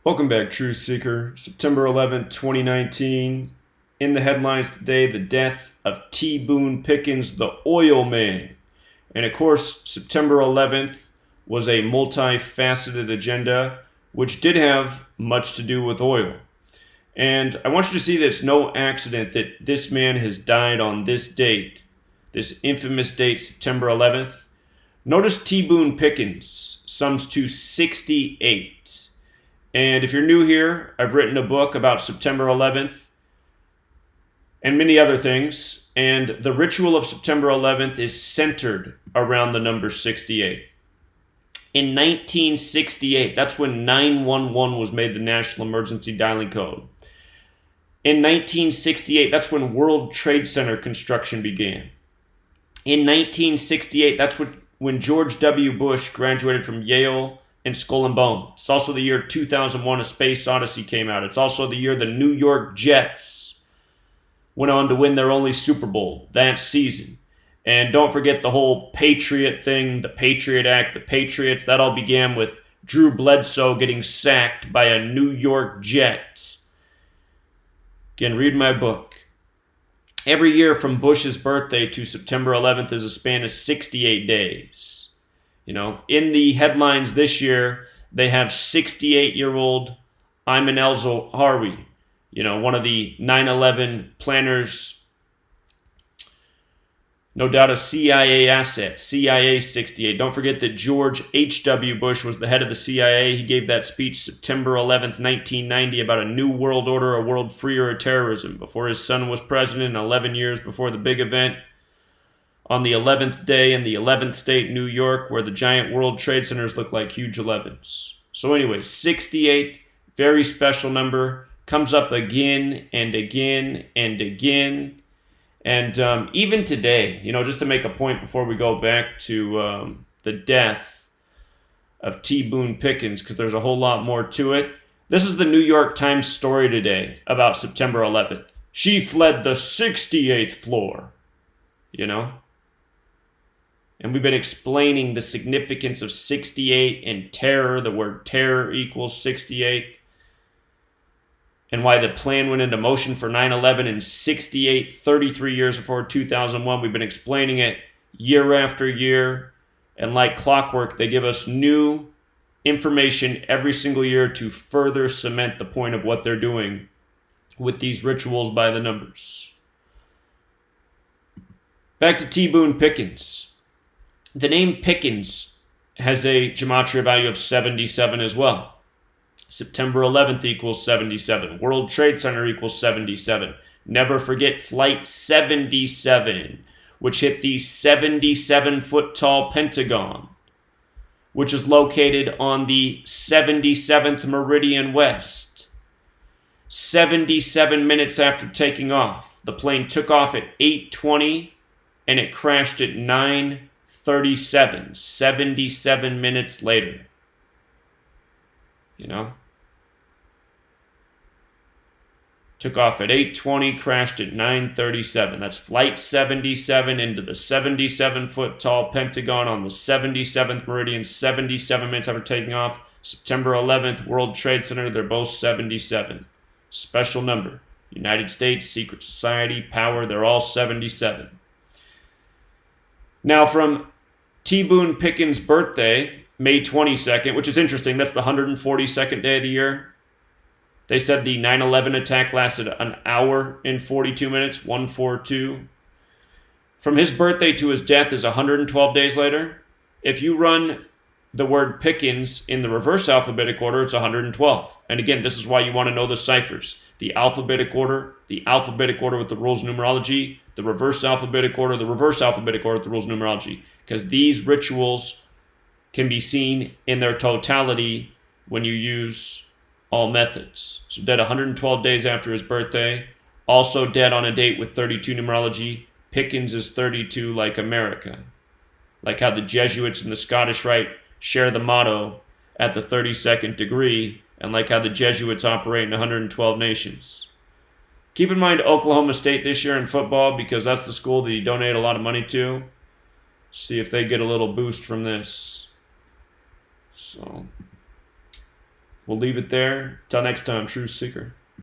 Welcome back, Truth Seeker. September 11th, 2019. In the headlines today, the death of T. Boone Pickens, the oil man. And of course, September 11th was a multifaceted agenda, which did have much to do with oil. And I want you to see that it's no accident that this man has died on this date, this infamous date, September 11th. Notice T. Boone Pickens sums to 68. And if you're new here, I've written a book about September 11th and many other things. And the ritual of September 11th is centered around the number 68. In 1968, that's when 911 was made the national emergency dialing code. In 1968, that's when World Trade Center construction began. In 1968, that's when George W. Bush graduated from Yale and Skull and Bone. It's also the year 2001, A Space Odyssey came out. It's also the year the New York Jets went on to win their only Super Bowl that season. And don't forget the whole Patriot thing, the Patriot Act, the Patriots. That all began with Drew Bledsoe getting sacked by a New York Jet. Again, read my book. Every year from Bush's birthday to September 11th is a span of 68 days. You know, in the headlines this year, they have 68-year-old Ayman al-Zawahiri, one of the 9/11 planners, no doubt a CIA asset, CIA 68. Don't forget that George H.W. Bush was the head of the CIA. He gave that speech September 11th, 1990 about a new world order, a world freer of terrorism, before his son was president, 11 years before the big event. On the 11th day in the 11th state, New York, where the giant World Trade Centers look like huge 11s. So anyway, 68, very special number, comes up again and again and again. And even today, just to make a point before we go back to the death of T. Boone Pickens, because there's a whole lot more to it. This is the New York Times story today about September 11th. She fled the 68th floor, And we've been explaining the significance of 68 and terror. The word terror equals 68. And why the plan went into motion for 9/11 in 68, 33 years before 2001. We've been explaining it year after year. And like clockwork, they give us new information every single year to further cement the point of what they're doing with these rituals by the numbers. Back to T. Boone Pickens. The name Pickens has a gematria value of 77 as well. September 11th equals 77. World Trade Center equals 77. Never forget Flight 77, which hit the 77-foot-tall Pentagon, which is located on the 77th meridian west. 77 minutes after taking off. The plane took off at 8:20 and it crashed at 9:37, 77 minutes later. Took off at 8:20, crashed at 9:37. That's Flight 77 into the 77-foot-tall Pentagon on the 77th meridian, 77 minutes after taking off. September 11th, World Trade Center, they're both 77. Special number. United States, Secret Society, Power, they're all 77. Now, from T. Boone Pickens' birthday, May 22nd, which is interesting, that's the 142nd day of the year. They said the 9/11 attack lasted an hour and 42 minutes, 142. From his birthday to his death is 112 days later. If you run the word Pickens in the reverse alphabetic order, it's 112. And again, this is why you want to know the ciphers. The alphabetic order with the rules of numerology, the reverse alphabetic order with the rules of numerology. Because these rituals can be seen in their totality when you use all methods. So dead 112 days after his birthday. Also dead on a date with 32 numerology. Pickens is 32 like America. Like how the Jesuits and the Scottish Rite share the motto at the 32nd degree, and like how the Jesuits operate in 112 nations. Keep in mind Oklahoma State this year in football, because that's the school that you donate a lot of money to. See if they get a little boost from this. So, We'll leave it there. Till next time, Truth Seeker.